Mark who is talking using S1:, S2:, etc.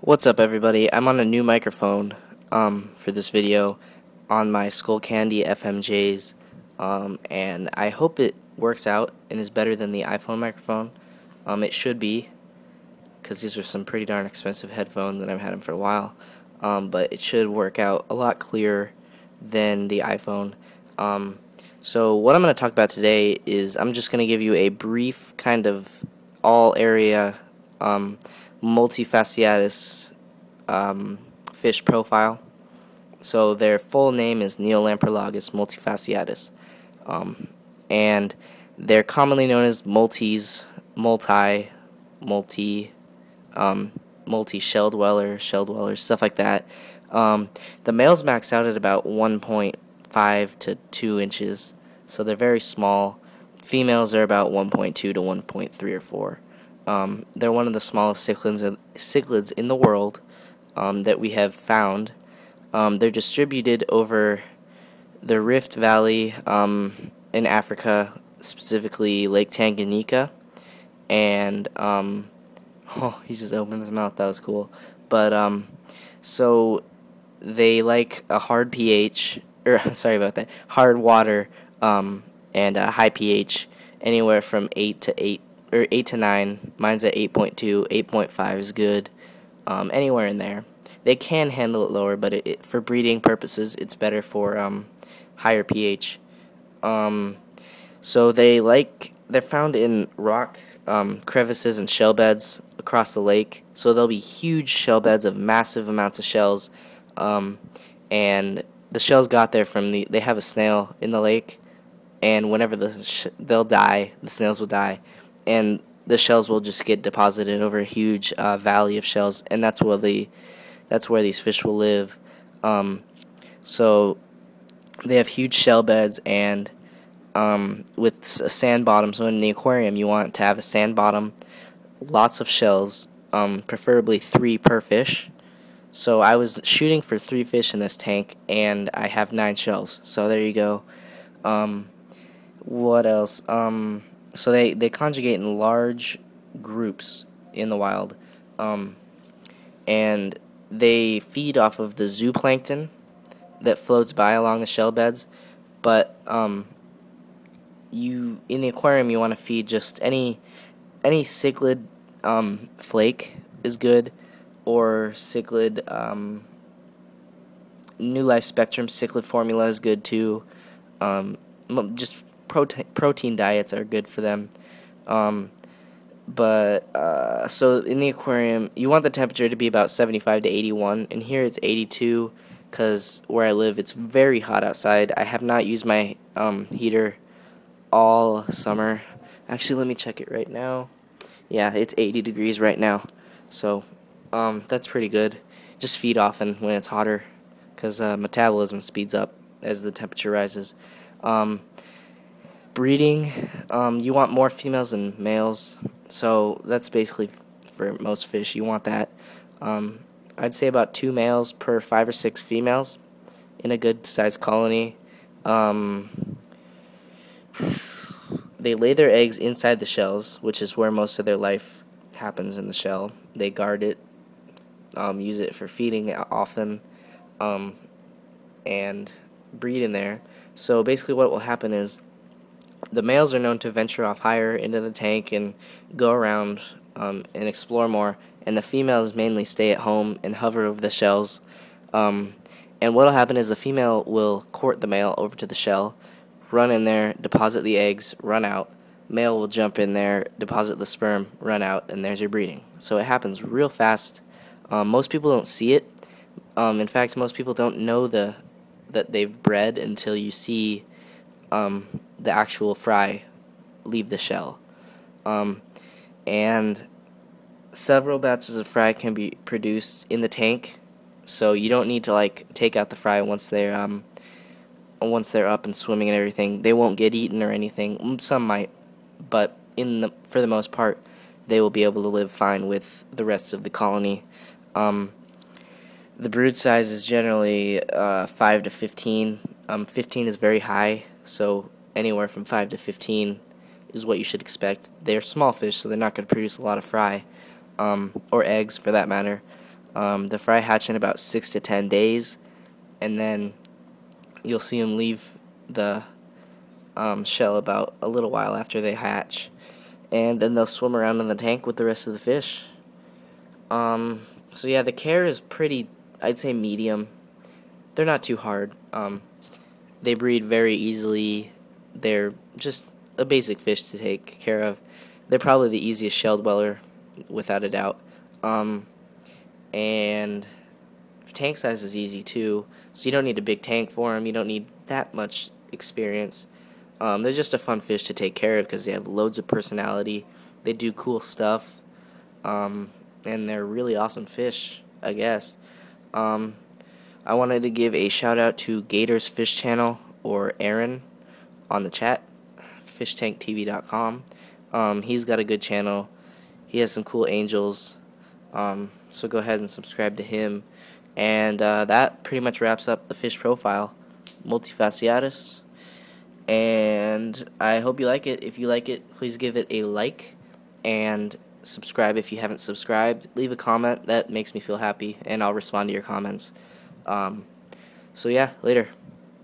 S1: What's up, everybody? I'm on a new microphone for this video on my Skullcandy FMJs, and I hope it works out and is better than the iPhone microphone. It should be, because these are some pretty darn expensive headphones and I've had them for a while, but it should work out a lot clearer than the iPhone. So what I'm going to talk about today is I'm just going to give you a brief kind of all-area Multifasciatus fish profile. So their full name is Neolamprologus multifasciatus, and they're commonly known as multi shell dwellers, stuff like that. The males max out at about 1.5 to 2 inches, so they're very small. Females are about 1.2 to 1.3 or 4. They're one of the smallest cichlids in the world that we have found. They're distributed over the Rift Valley in Africa, specifically Lake Tanganyika, and oh, he just opened his mouth. That was cool. But so they like a hard pH, or sorry about that, hard water, and a high pH, anywhere from 8 to 9. Mine's at 8.2, 8.5 is good, anywhere in there. They can handle it lower, but for breeding purposes, it's better for higher pH. So they're found in rock crevices and shell beds across the lake. So there'll be huge shell beds of massive amounts of shells, and the shells got there from they have a snail in the lake, and whenever they'll die, the snails will die, and the shells will just get deposited over a huge valley of shells, and that's where these fish will live. So they have huge shell beds, and with a sand bottom. So in the aquarium, you want to have a sand bottom, lots of shells, preferably 3 per fish. So I was shooting for 3 fish in this tank, and I have 9 shells. So there you go. What else? So they conjugate in large groups in the wild, and they feed off of the zooplankton that floats by along the shell beds. But in the aquarium, you want to feed just any cichlid flake is good, or cichlid New Life Spectrum cichlid formula is good too. Just protein diets are good for them. So in the aquarium, you want the temperature to be about 75 to 81, and here it's 82, because where I live, it's very hot outside. I have not used my heater all summer. Actually, let me check it right now. Yeah, it's 80 degrees right now, so that's pretty good. Just feed often when it's hotter, because metabolism speeds up as the temperature rises. Breeding, you want more females than males, so that's basically for most fish. You want that. I'd say about 2 males per 5 or 6 females in a good sized colony. They lay their eggs inside the shells, which is where most of their life happens, in the shell. They guard it, use it for feeding off them, and breed in there. So basically what will happen is the males are known to venture off higher into the tank and go around and explore more, and the females mainly stay at home and hover over the shells. And what will happen is the female will court the male over to the shell, run in there, deposit the eggs, run out. Male will jump in there, deposit the sperm, run out, and there's your breeding. So it happens real fast. Most people don't see it. In fact, most people don't know that they've bred until you see the actual fry leave the shell. And several batches of fry can be produced in the tank, so you don't need to take out the fry once they're up and swimming and everything. They won't get eaten or anything. Some might, but for the most part, they will be able to live fine with the rest of the colony. The brood size is generally 5 to 15. 15 is very high, so anywhere from 5 to 15 is what you should expect. They're small fish, so they're not going to produce a lot of fry, or eggs for that matter. The fry hatch in about 6 to 10 days, and then you'll see them leave the shell about a little while after they hatch, and then they'll swim around in the tank with the rest of the fish. So yeah, the care is pretty, I'd say medium. They're not too hard. They breed very easily. They're just a basic fish to take care of. They're probably the easiest shell dweller, without a doubt. And tank size is easy too, so you don't need a big tank for them. You don't need that much experience. They're just a fun fish to take care of because they have loads of personality. They do cool stuff, and they're really awesome fish, I guess. I wanted to give a shout out to Gator's Fish Channel, or Aaron on the chat, fishtanktv.com. He's got a good channel. He has some cool angels, so go ahead and subscribe to him. And that pretty much wraps up the fish profile, Multifasciatus. And I hope you like it. If you like it, please give it a like and subscribe if you haven't subscribed. Leave a comment. That makes me feel happy, and I'll respond to your comments. So yeah, later.